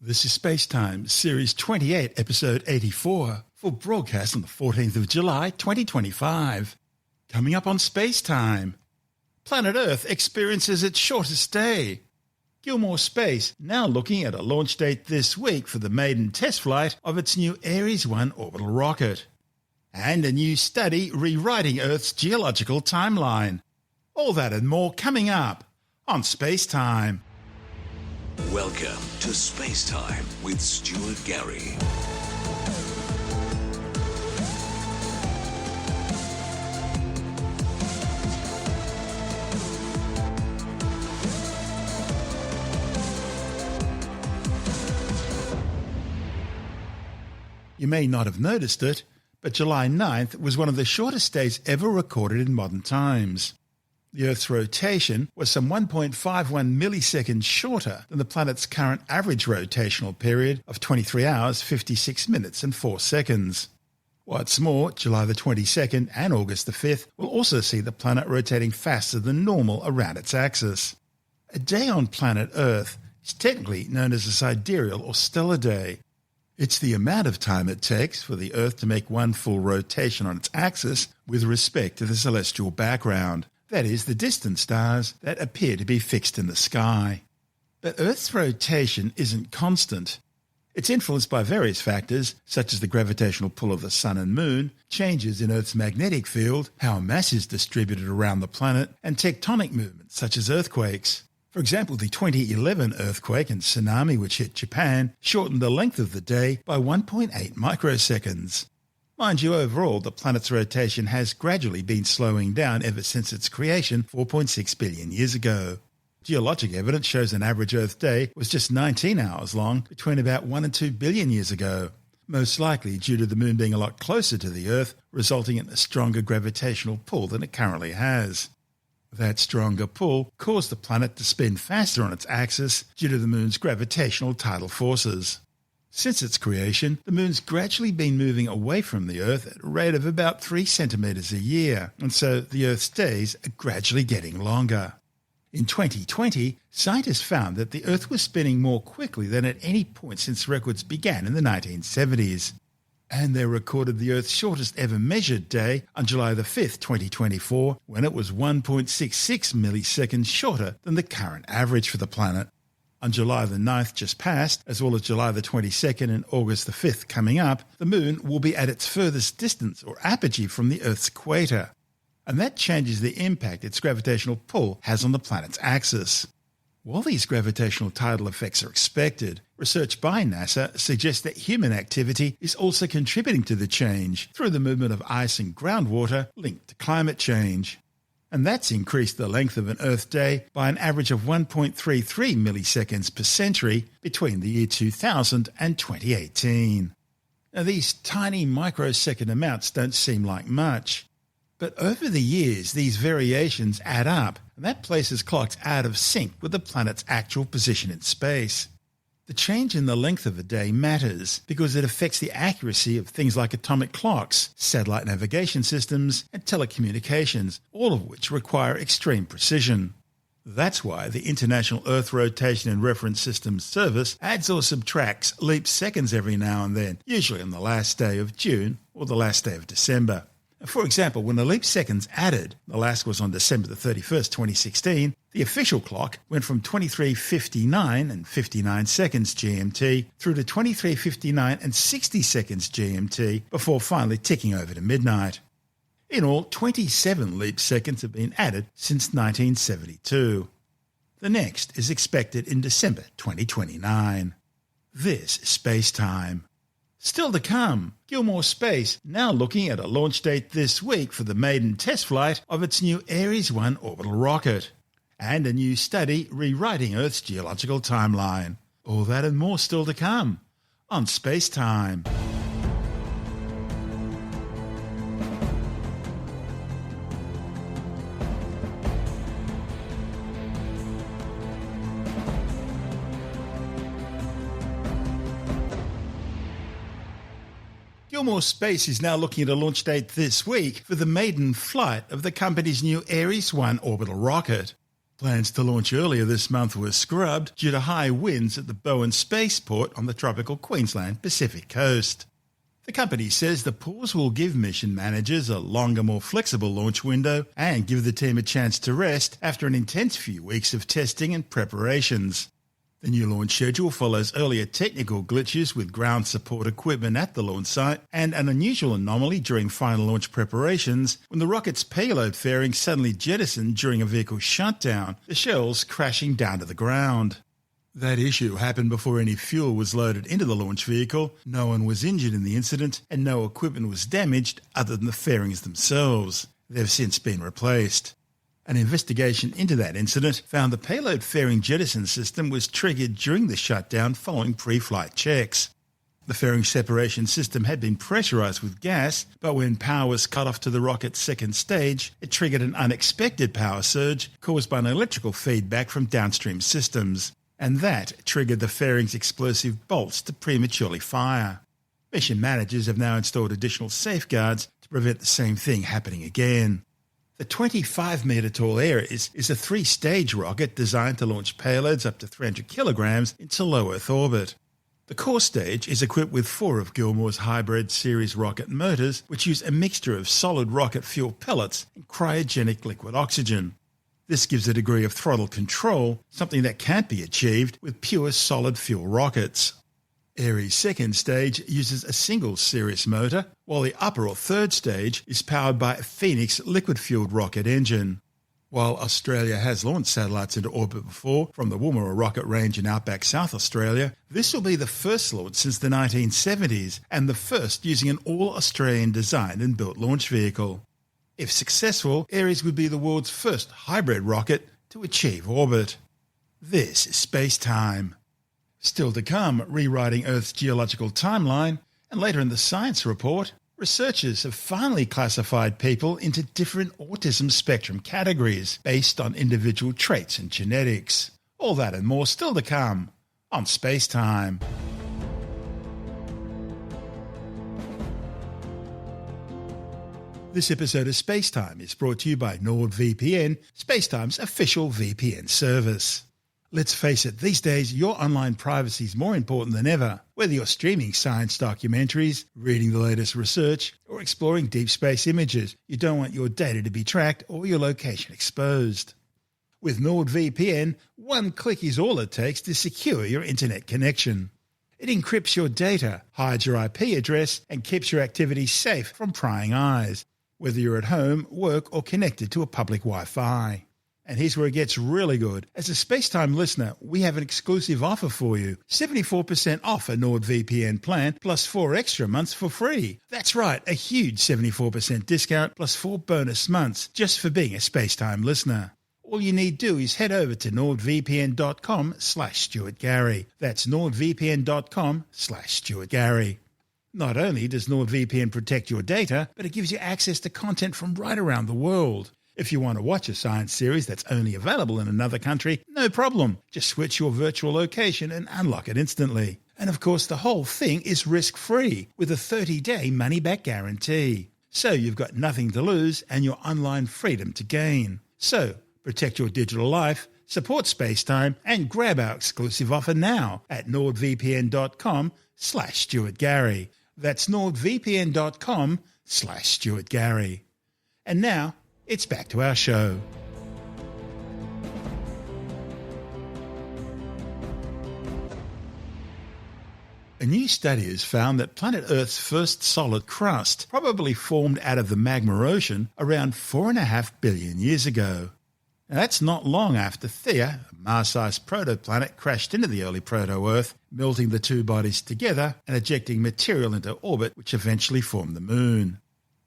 This is SpaceTime, Series 28, Episode 84, for broadcast on the 14th of July, 2025. Coming up on SpaceTime, planet Earth experiences its shortest day. Gilmour Space now looking at a launch date this week for the maiden test flight of its new Eris-1 orbital rocket. And a new study rewriting Earth's geological timeline. All that and more coming up on SpaceTime. Welcome to SpaceTime with Stuart Gary. You may not have noticed it, but July 9th was one of the shortest days ever recorded in modern times. The Earth's rotation was some 1.51 milliseconds shorter than the planet's current average rotational period of 23 hours, 56 minutes and 4 seconds. What's more, July the 22nd and August the 5th will also see the planet rotating faster than normal around its axis. A day on planet Earth is technically known as a sidereal or stellar day. It's the amount of time it takes for the Earth to make one full rotation on its axis with respect to the celestial background. That is, the distant stars that appear to be fixed in the sky. But Earth's rotation isn't constant. It's influenced by various factors, such as the gravitational pull of the Sun and Moon, changes in Earth's magnetic field, how mass is distributed around the planet, and tectonic movements such as earthquakes. For example, the 2011 earthquake and tsunami which hit Japan shortened the length of the day by 1.8 microseconds. Mind you, overall, the planet's rotation has gradually been slowing down ever since its creation 4.6 billion years ago. Geologic evidence shows an average Earth day was just 19 hours long between about 1 and 2 billion years ago, most likely due to the Moon being a lot closer to the Earth, resulting in a stronger gravitational pull than it currently has. That stronger pull caused the planet to spin faster on its axis due to the Moon's gravitational tidal forces. Since its creation, the Moon's gradually been moving away from the Earth at a rate of about 3 centimetres a year, and so the Earth's days are gradually getting longer. In 2020, scientists found that the Earth was spinning more quickly than at any point since records began in the 1970s. And they recorded the Earth's shortest ever measured day on July the 5th, 2024, when it was 1.66 milliseconds shorter than the current average for the planet. On July the 9th just passed, as well as July the 22nd and August the 5th coming up, the Moon will be at its furthest distance or apogee from the Earth's equator. And that changes the impact its gravitational pull has on the planet's axis. While these gravitational tidal effects are expected, research by NASA suggests that human activity is also contributing to the change through the movement of ice and groundwater linked to climate change. And that's increased the length of an Earth day by an average of 1.33 milliseconds per century between the year 2000 and 2018. Now, these tiny microsecond amounts don't seem like much. But over the years, these variations add up, and that places clocks out of sync with the planet's actual position in space. The change in the length of a day matters because it affects the accuracy of things like atomic clocks, satellite navigation systems, and telecommunications, all of which require extreme precision. That's why the International Earth Rotation and Reference Systems Service adds or subtracts leap seconds every now and then, usually on the last day of June or the last day of December. For example, when a leap second's added, the last was on December the 31st, 2016, the official clock went from 23:59 and 59 seconds GMT through to 23:59 and 60 seconds GMT before finally ticking over to midnight. In all, 27 leap seconds have been added since 1972. The next is expected in December 2029. This is SpaceTime. Still to come, Gilmour Space now looking at a launch date this week for the maiden test flight of its new Eris-1 orbital rocket. And a new study rewriting Earth's geological timeline. All that and more still to come on SpaceTime. Gilmour Space is now looking at a launch date this week for the maiden flight of the company's new Eris-1 orbital rocket. Plans to launch earlier this month were scrubbed due to high winds at the Bowen Spaceport on the tropical Queensland Pacific coast. The company says the pause will give mission managers a longer, more flexible launch window and give the team a chance to rest after an intense few weeks of testing and preparations. The new launch schedule follows earlier technical glitches with ground support equipment at the launch site and an unusual anomaly during final launch preparations when the rocket's payload fairing suddenly jettisoned during a vehicle shutdown, the shells crashing down to the ground. That issue happened before any fuel was loaded into the launch vehicle, no one was injured in the incident, and no equipment was damaged other than the fairings themselves. They've since been replaced. An investigation into that incident found the payload fairing jettison system was triggered during the shutdown following pre-flight checks. The fairing separation system had been pressurized with gas, but when power was cut off to the rocket's second stage, it triggered an unexpected power surge caused by an electrical feedback from downstream systems, and that triggered the fairing's explosive bolts to prematurely fire. Mission managers have now installed additional safeguards to prevent the same thing happening again. The 25-metre-tall Eris is a 3-stage rocket designed to launch payloads up to 300 kilograms into low Earth orbit. The core stage is equipped with 4 of Gilmour's hybrid series rocket motors, which use a mixture of solid rocket fuel pellets and cryogenic liquid oxygen. This gives a degree of throttle control, something that can't be achieved with pure solid fuel rockets. Eris' second stage uses a single Sirius motor, while the upper or third stage is powered by a Phoenix liquid-fueled rocket engine. While Australia has launched satellites into orbit before from the Woomera rocket range in outback South Australia, this will be the first launch since the 1970s and the first using an all-Australian designed and built launch vehicle. If successful, Eris would be the world's first hybrid rocket to achieve orbit. This is SpaceTime. Still to come, rewriting Earth's geological timeline, and later in the science report, researchers have finally classified people into different autism spectrum categories based on individual traits and genetics. All that and more still to come on SpaceTime. This episode of SpaceTime is brought to you by NordVPN, SpaceTime's official VPN service. Let's face it, these days your online privacy is more important than ever. Whether you're streaming science documentaries, reading the latest research, or exploring deep space images, you don't want your data to be tracked or your location exposed. With NordVPN, one click is all it takes to secure your internet connection. It encrypts your data, hides your IP address, and keeps your activity safe from prying eyes, whether you're at home, work, or connected to a public Wi-Fi. And here's where it gets really good. As a SpaceTime listener, we have an exclusive offer for you. 74% off a NordVPN plan plus 4 extra months for free. That's right, a huge 74% discount plus 4 bonus months just for being a SpaceTime listener. All you need to do is head over to nordvpn.com/StuartGary. That's nordvpn.com/StuartGary. Not only does NordVPN protect your data, but it gives you access to content from right around the world. If you want to watch a science series that's only available in another country, no problem. Just switch your virtual location and unlock it instantly. And of course, the whole thing is risk-free with a 30-day money-back guarantee. So you've got nothing to lose and your online freedom to gain. So protect your digital life, support SpaceTime, and grab our exclusive offer now at nordvpn.com/StuartGary. That's nordvpn.com/StuartGary. And now, it's back to our show. A new study has found that planet Earth's first solid crust probably formed out of the magma ocean around 4.5 billion years ago. Now, that's not long after Theia, a Mars-sized protoplanet, crashed into the early proto-Earth, melting the two bodies together and ejecting material into orbit, which eventually formed the Moon.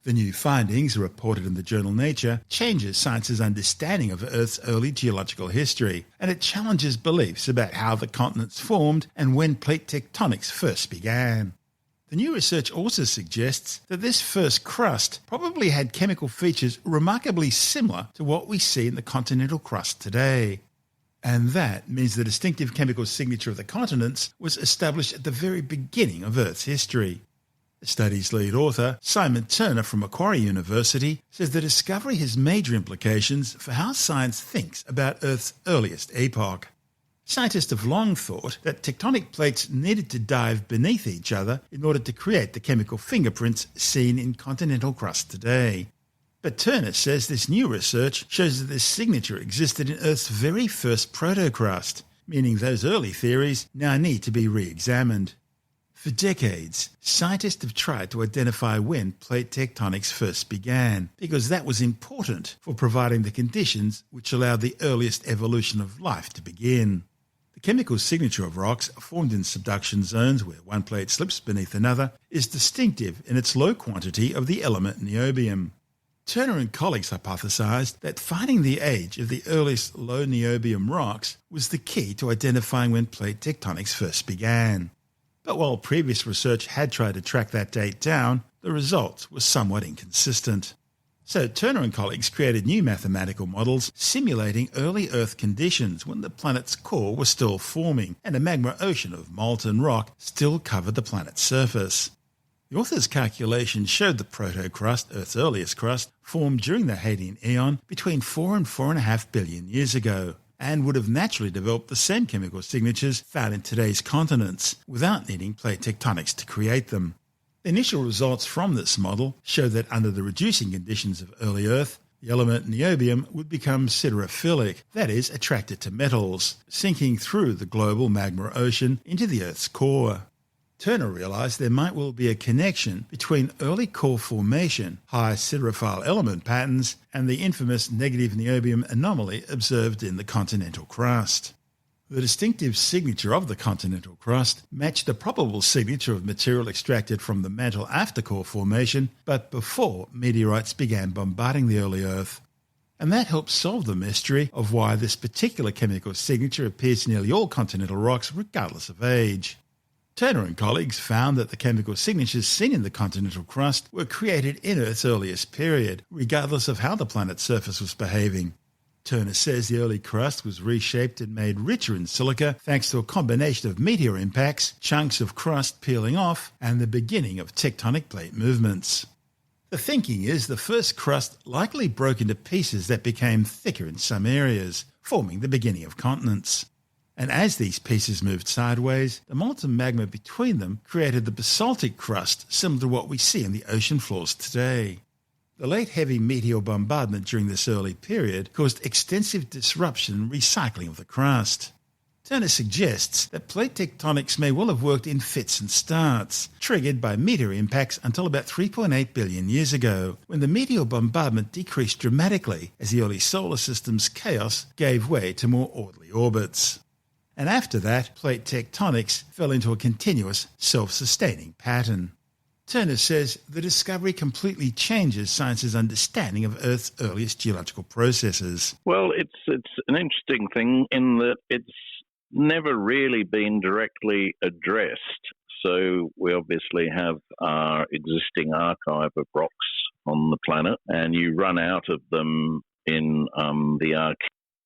The new findings, reported in the journal Nature, changes science's understanding of Earth's early geological history, and it challenges beliefs about how the continents formed and when plate tectonics first began. The new research also suggests that this first crust probably had chemical features remarkably similar to what we see in the continental crust today. And that means the distinctive chemical signature of the continents was established at the very beginning of Earth's history. The study's lead author, Simon Turner from Macquarie University, says the discovery has major implications for how science thinks about Earth's earliest epoch. Scientists have long thought that tectonic plates needed to dive beneath each other in order to create the chemical fingerprints seen in continental crust today. But Turner says this new research shows that this signature existed in Earth's very first protocrust, meaning those early theories now need to be re-examined. For decades, scientists have tried to identify when plate tectonics first began, because that was important for providing the conditions which allowed the earliest evolution of life to begin. The chemical signature of rocks formed in subduction zones where one plate slips beneath another is distinctive in its low quantity of the element niobium. Turner and colleagues hypothesized that finding the age of the earliest low niobium rocks was the key to identifying when plate tectonics first began. But while previous research had tried to track that date down, the results were somewhat inconsistent. So Turner and colleagues created new mathematical models simulating early Earth conditions when the planet's core was still forming and a magma ocean of molten rock still covered the planet's surface. The authors' calculations showed the protocrust, Earth's earliest crust, formed during the Hadean Eon between 4 and 4.5 billion years ago, and would have naturally developed the same chemical signatures found in today's continents, without needing plate tectonics to create them. The initial results from this model show that under the reducing conditions of early Earth, the element niobium would become siderophilic, that is, attracted to metals, sinking through the global magma ocean into the Earth's core. Turner realised there might well be a connection between early core formation, high siderophile element patterns, and the infamous negative niobium anomaly observed in the continental crust. The distinctive signature of the continental crust matched the probable signature of material extracted from the mantle after core formation, but before meteorites began bombarding the early Earth. And that helps solve the mystery of why this particular chemical signature appears in nearly all continental rocks regardless of age. Turner and colleagues found that the chemical signatures seen in the continental crust were created in Earth's earliest period, regardless of how the planet's surface was behaving. Turner says the early crust was reshaped and made richer in silica thanks to a combination of meteor impacts, chunks of crust peeling off, and the beginning of tectonic plate movements. The thinking is the first crust likely broke into pieces that became thicker in some areas, forming the beginning of continents. And as these pieces moved sideways, the molten magma between them created the basaltic crust similar to what we see in the ocean floors today. The late heavy meteor bombardment during this early period caused extensive disruption and recycling of the crust. Turner suggests that plate tectonics may well have worked in fits and starts, triggered by meteor impacts until about 3.8 billion years ago, when the meteor bombardment decreased dramatically as the early solar system's chaos gave way to more orderly orbits. And after that, plate tectonics fell into a continuous, self-sustaining pattern. Turner says the discovery completely changes science's understanding of Earth's earliest geological processes. Well, it's an interesting thing in that it's never really been directly addressed. So we obviously have our existing archive of rocks on the planet, and you run out of them in the Archean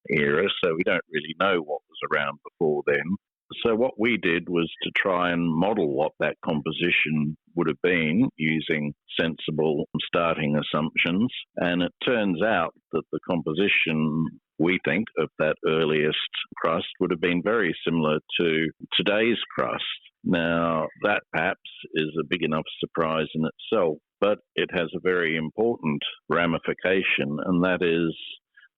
era, so we don't really know what was around before then. So what we did was to try and model what that composition would have been using sensible starting assumptions. And it turns out that the composition, we think, of that earliest crust would have been very similar to today's crust. Now, that perhaps is a big enough surprise in itself, but it has a very important ramification, and that is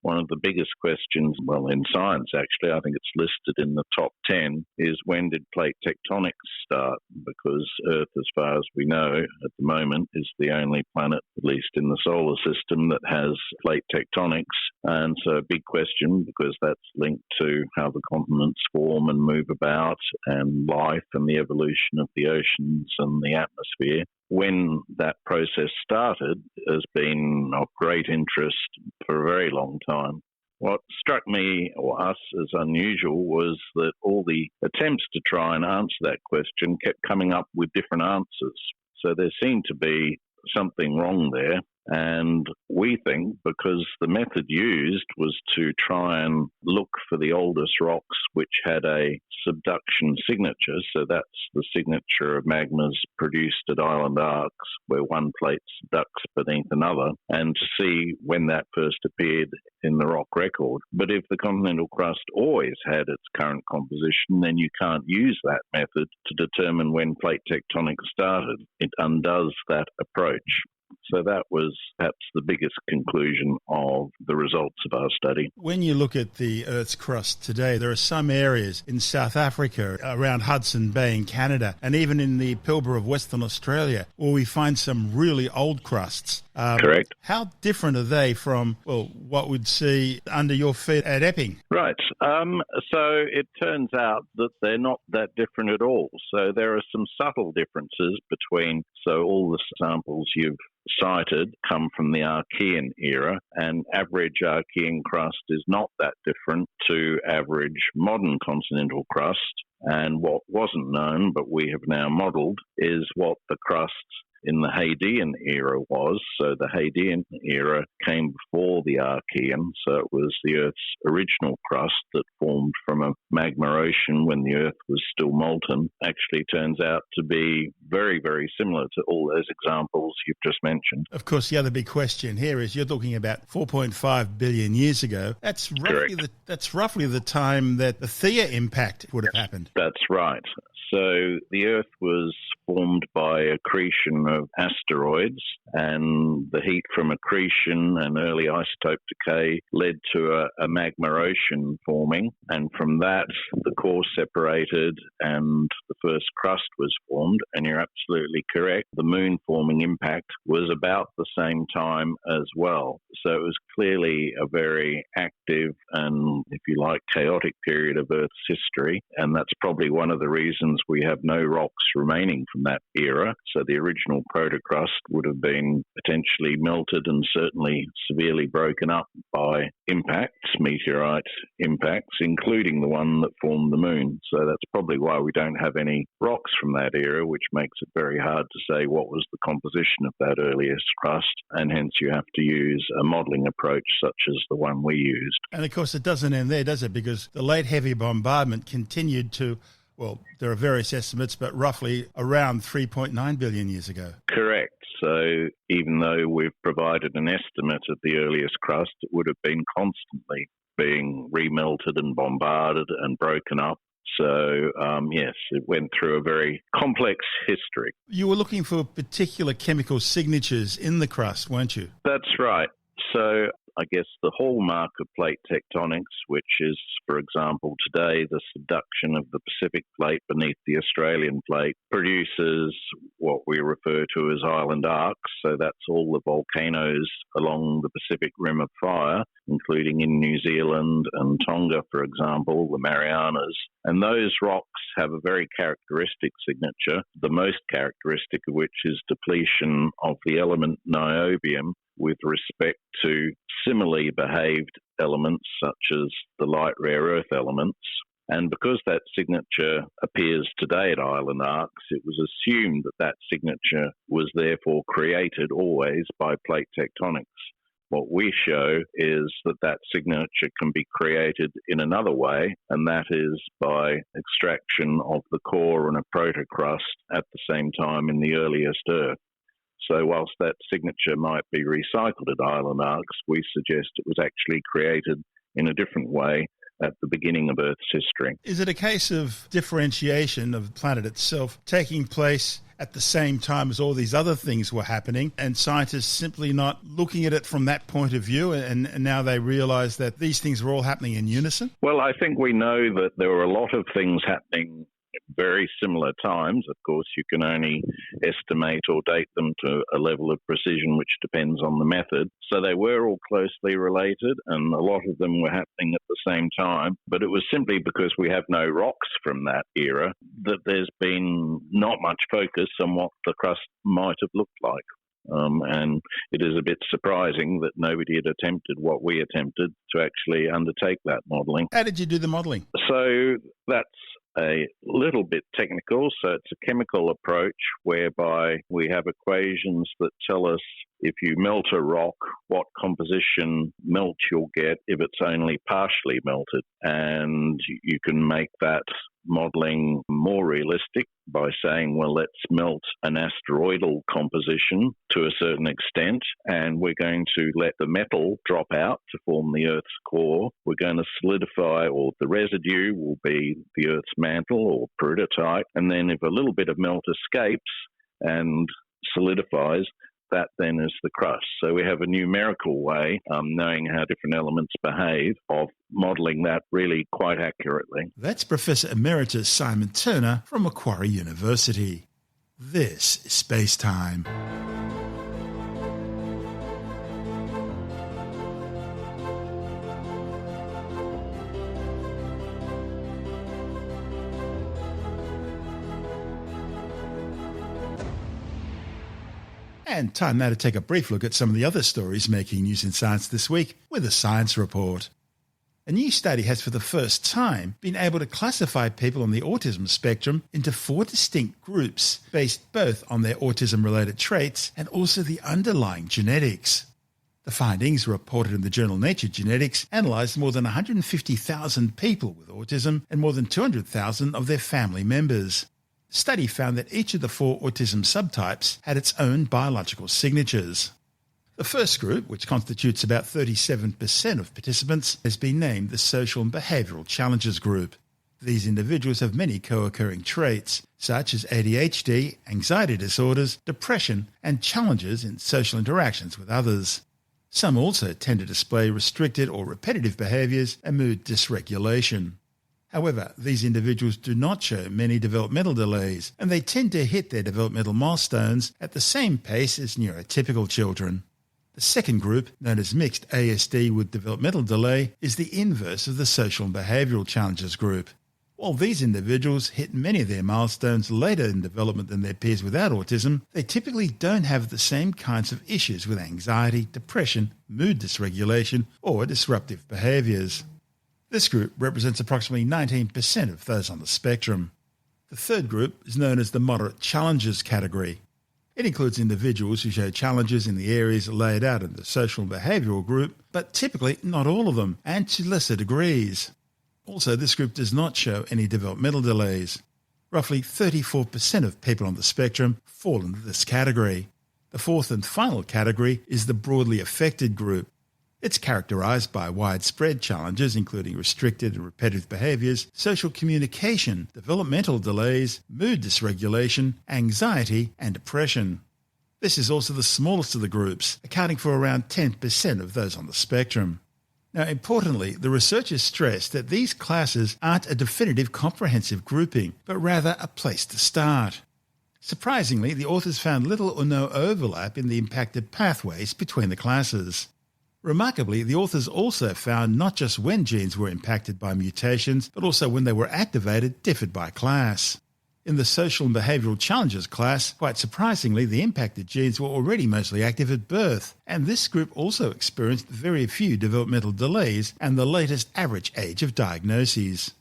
one of the biggest questions, well, in science, actually, I think it's listed in the top 10, is when did plate tectonics start? Because Earth, as far as we know at the moment, is the only planet, at least in the solar system, that has plate tectonics. And so a big question, because that's linked to how the continents form and move about, and life and the evolution of the oceans and the atmosphere. When that process started has been of great interest for a very long time. What struck me, or us, as unusual was that all the attempts to try and answer that question kept coming up with different answers. So there seemed to be something wrong there. And we think because the method used was to try and look for the oldest rocks which had a subduction signature, so that's the signature of magmas produced at island arcs where one plate subducts beneath another, and to see when that first appeared in the rock record. But if the continental crust always had its current composition, then you can't use that method to determine when plate tectonics started. It undoes that approach. So that was perhaps the biggest conclusion of the results of our study. When you look at the Earth's crust today, there are some areas in South Africa, around Hudson Bay in Canada, and even in the Pilbara of Western Australia, where we find some really old crusts. Correct. How different are they from, well, what we'd see under your feet at Epping? Right. So it turns out that they're not that different at all. So there are some subtle differences between, so all the samples you've cited come from the Archean era, and average Archean crust is not that different to average modern continental crust. And what wasn't known, but we have now modelled, is what the crust in the Hadean era was. So the Hadean era came before the Archean, so it was the Earth's original crust that formed from a magma ocean when the Earth was still molten. Actually turns out to be very, very similar to all those examples you've just mentioned. Of course, the other big question here is you're talking about 4.5 billion years ago. That's roughly the time that the Theia impact would have happened. That's right. So the Earth was formed by accretion of asteroids, and the heat from accretion and early isotope decay led to a magma ocean forming, and from that the core separated and the first crust was formed. And you're absolutely correct, the moon forming impact was about the same time as well. So it was clearly a very active and, if you like, chaotic period of Earth's history, and that's probably one of the reasons we have no rocks remaining from that era. So the original protocrust would have been potentially melted and certainly severely broken up by impacts, meteorite impacts, including the one that formed the moon. So that's probably why we don't have any rocks from that era, which makes it very hard to say what was the composition of that earliest crust, and hence you have to use a modelling approach such as the one we used. And of course it doesn't end there, does it? Because the late heavy bombardment continued to, well, there are various estimates, but roughly around 3.9 billion years ago. Correct. So even though we've provided an estimate of the earliest crust, it would have been constantly being remelted and bombarded and broken up. So, yes, it went through a very complex history. You were looking for particular chemical signatures in the crust, weren't you? That's right. So I guess the hallmark of plate tectonics, which is, for example, today the subduction of the Pacific plate beneath the Australian plate, produces what we refer to as island arcs. So that's all the volcanoes along the Pacific Rim of Fire, including in New Zealand and Tonga, for example, the Marianas. And those rocks have a very characteristic signature, the most characteristic of which is depletion of the element niobium with respect to similarly behaved elements such as the light rare earth elements. And because that signature appears today at island arcs, it was assumed that that signature was therefore created always by plate tectonics. What we show is that that signature can be created in another way, and that is by extraction of the core and a protocrust at the same time in the earliest Earth. So whilst that signature might be recycled at island arcs, we suggest it was actually created in a different way at the beginning of Earth's history. Is it a case of differentiation of the planet itself taking place at the same time as all these other things were happening, and scientists simply not looking at it from that point of view, and now they realise that these things were all happening in unison? Well, I think we know that there were a lot of things happening at very similar times. Of course, you can only estimate or date them to a level of precision which depends on the method. So they were all closely related, and a lot of them were happening at the same time. But it was simply because we have no rocks from that era that there's been not much focus on what the crust might have looked like. And it is a bit surprising that nobody had attempted what we attempted to actually undertake that modelling. How did you do the modelling? So that's a little bit technical. So it's a chemical approach whereby we have equations that tell us if you melt a rock, what composition melt you'll get if it's only partially melted. And you can make that modelling more realistic by saying, well, let's melt an asteroidal composition to a certain extent, and we're going to let the metal drop out to form the Earth's core. We're going to solidify, or the residue will be the Earth's mantle or peridotite, and then if a little bit of melt escapes and solidifies, that then is the crust. So we have a numerical way, knowing how different elements behave, of modelling that really quite accurately. That's Professor Emeritus Simon Turner from Macquarie University. This is Space Time. And time now to take a brief look at some of the other stories making news in science this week with a science report. A new study has for the first time been able to classify people on the autism spectrum into 4 distinct groups based both on their autism-related traits and also the underlying genetics. The findings, reported in the journal Nature Genetics, analysed more than 150,000 people with autism and more than 200,000 of their family members. The study found that each of the 4 autism subtypes had its own biological signatures. The first group, which constitutes about 37% of participants, has been named the Social and Behavioural Challenges Group. These individuals have many co-occurring traits, such as ADHD, anxiety disorders, depression, and challenges in social interactions with others. Some also tend to display restricted or repetitive behaviours and mood dysregulation. However, these individuals do not show many developmental delays, and they tend to hit their developmental milestones at the same pace as neurotypical children. The second group, known as mixed ASD with developmental delay, is the inverse of the Social and Behavioural Challenges group. While these individuals hit many of their milestones later in development than their peers without autism, they typically don't have the same kinds of issues with anxiety, depression, mood dysregulation, or disruptive behaviours. This group represents approximately 19% of those on the spectrum. The third group is known as the moderate challenges category. It includes individuals who show challenges in the areas laid out in the social and behavioural group, but typically not all of them, and to lesser degrees. Also, this group does not show any developmental delays. Roughly 34% of people on the spectrum fall into this category. The fourth and final category is the broadly affected group. It's characterised by widespread challenges including restricted and repetitive behaviours, social communication, developmental delays, mood dysregulation, anxiety and depression. This is also the smallest of the groups, accounting for around 10% of those on the spectrum. Now, importantly, the researchers stress that these classes aren't a definitive comprehensive grouping, but rather a place to start. Surprisingly, the authors found little or no overlap in the impacted pathways between the classes. Remarkably, the authors also found not just when genes were impacted by mutations, but also when they were activated differed by class. In the Social and Behavioural Challenges class, quite surprisingly, the impacted genes were already mostly active at birth, and this group also experienced very few developmental delays and the latest average age of diagnoses.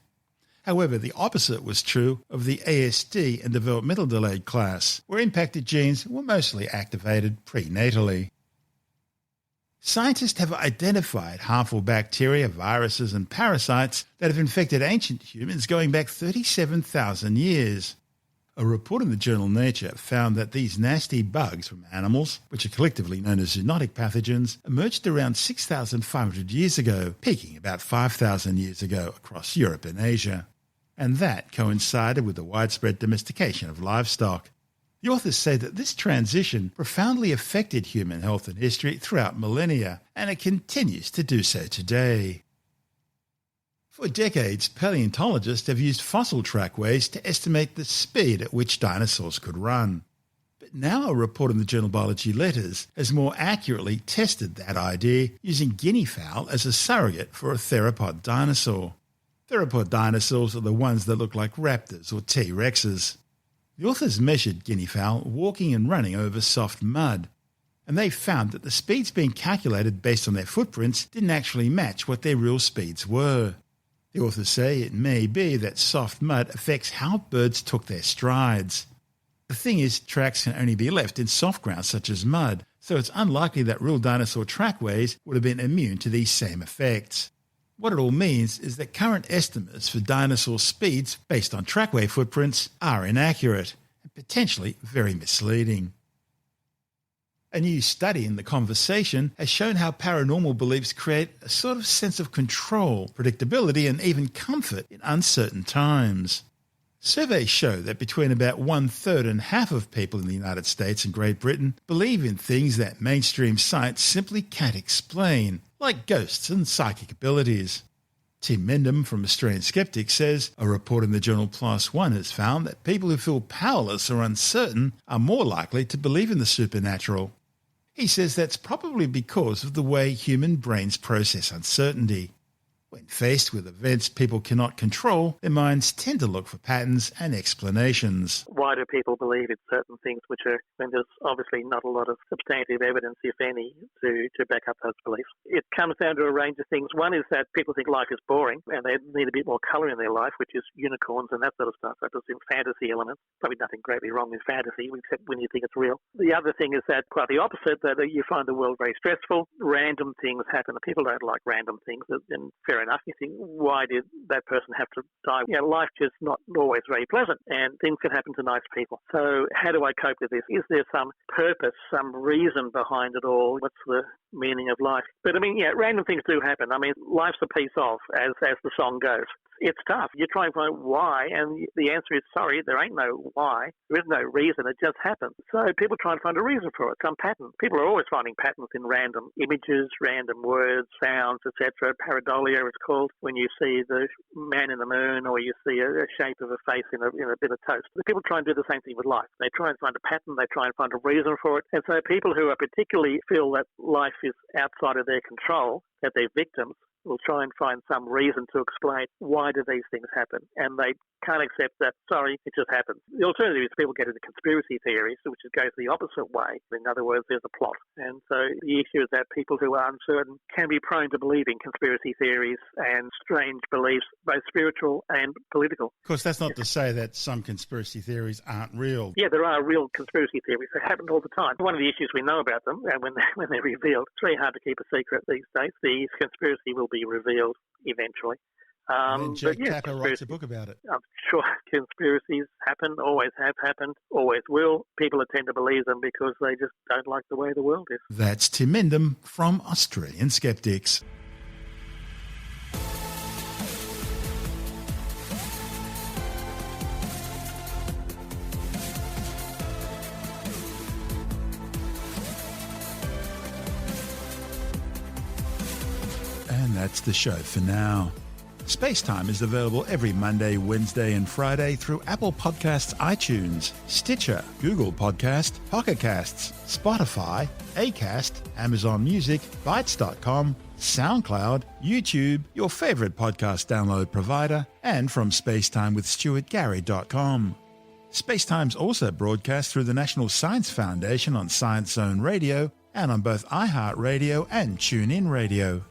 However, the opposite was true of the ASD and developmental delayed class, where impacted genes were mostly activated prenatally. Scientists have identified harmful bacteria, viruses and parasites that have infected ancient humans going back 37,000 years. A report in the journal Nature found that these nasty bugs from animals, which are collectively known as zoonotic pathogens, emerged around 6,500 years ago, peaking about 5,000 years ago across Europe and Asia. And that coincided with the widespread domestication of livestock. The authors say that this transition profoundly affected human health and history throughout millennia, and it continues to do so today. For decades, paleontologists have used fossil trackways to estimate the speed at which dinosaurs could run. But now a report in the journal Biology Letters has more accurately tested that idea using guinea fowl as a surrogate for a theropod dinosaur. Theropod dinosaurs are the ones that look like raptors or T-Rexes. The authors measured guinea fowl walking and running over soft mud, and they found that the speeds being calculated based on their footprints didn't actually match what their real speeds were. The authors say it may be that soft mud affects how birds took their strides. The thing is, tracks can only be left in soft ground such as mud, so it's unlikely that real dinosaur trackways would have been immune to these same effects. What it all means is that current estimates for dinosaur speeds based on trackway footprints are inaccurate and potentially very misleading. A new study in The Conversation has shown how paranormal beliefs create a sort of sense of control, predictability, and even comfort in uncertain times. Surveys show that between about 1/3 and half of people in the United States and Great Britain believe in things that mainstream science simply can't explain, like ghosts and psychic abilities. Tim Mendham from Australian Skeptics says a report in the journal PLOS ONE has found that people who feel powerless or uncertain are more likely to believe in the supernatural. He says that's probably because of the way human brains process uncertainty. When faced with events people cannot control, their minds tend to look for patterns and explanations. Why do people believe in certain things when there's obviously not a lot of substantive evidence, if any, to back up those beliefs? It comes down to a range of things. One is that people think life is boring and they need a bit more colour in their life, which is unicorns and that sort of stuff. That was in fantasy elements. Probably nothing greatly wrong with fantasy, except when you think it's real. The other thing is that quite the opposite, that you find the world very stressful. Random things happen. People don't like random things, and fair enough. You think, why did that person have to die? Life just not always very pleasant, and things can happen to nice people. So how do I cope with this? Is there some purpose, some reason behind it all? What's the meaning of life? But random things do happen. Life's a piece of, as the song goes. It's tough. You try and find why, and the answer is, sorry, there ain't no why. There is no reason. It just happens. So people try and find a reason for it, some pattern. People are always finding patterns in random images, random words, sounds, etc. Pareidolia, it's called, when you see the man in the moon or you see a shape of a face in a bit of toast. The people try and do the same thing with life. They try and find a pattern. They try and find a reason for it. And so people who are particularly feel that life is outside of their control, that they're victims, will try and find some reason to explain why do these things happen. And they can't accept that, sorry, it just happens. The alternative is people get into conspiracy theories, which goes the opposite way. In other words, there's a plot. And so the issue is that people who are uncertain can be prone to believing conspiracy theories and strange beliefs, both spiritual and political. Of course, that's not to say that some conspiracy theories aren't real. Yeah, there are real conspiracy theories. They happen all the time. One of the issues we know about them, and when they're revealed, it's very hard to keep a secret these days. The conspiracy will be revealed eventually. And Jake Tapper writes a book about it. I'm sure conspiracies happen, always have happened, always will. People tend to believe them because they just don't like the way the world is. That's Tim Mendham from Australian Skeptics. And that's the show for now. SpaceTime is available every Monday, Wednesday and Friday through Apple Podcasts, iTunes, Stitcher, Google Podcast, Pocket Casts, Spotify, Acast, Amazon Music, Bytes.com, SoundCloud, YouTube, your favourite podcast download provider, and from spacetimewithstuartgary.com. SpaceTime's also broadcast through the National Science Foundation on Science Zone Radio and on both iHeartRadio and TuneIn Radio.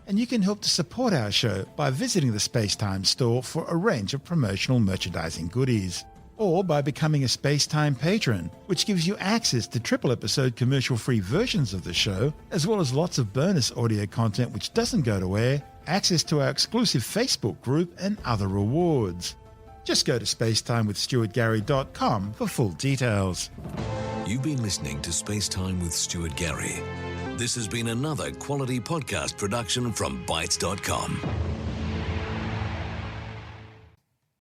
And you can help to support our show by visiting the SpaceTime store for a range of promotional merchandising goodies, or by becoming a SpaceTime patron, which gives you access to triple-episode commercial-free versions of the show, as well as lots of bonus audio content which doesn't go to air, access to our exclusive Facebook group, and other rewards. Just go to spacetimewithstuartgary.com for full details. You've been listening to SpaceTime with Stuart Gary. This has been another quality podcast production from Bytes.com.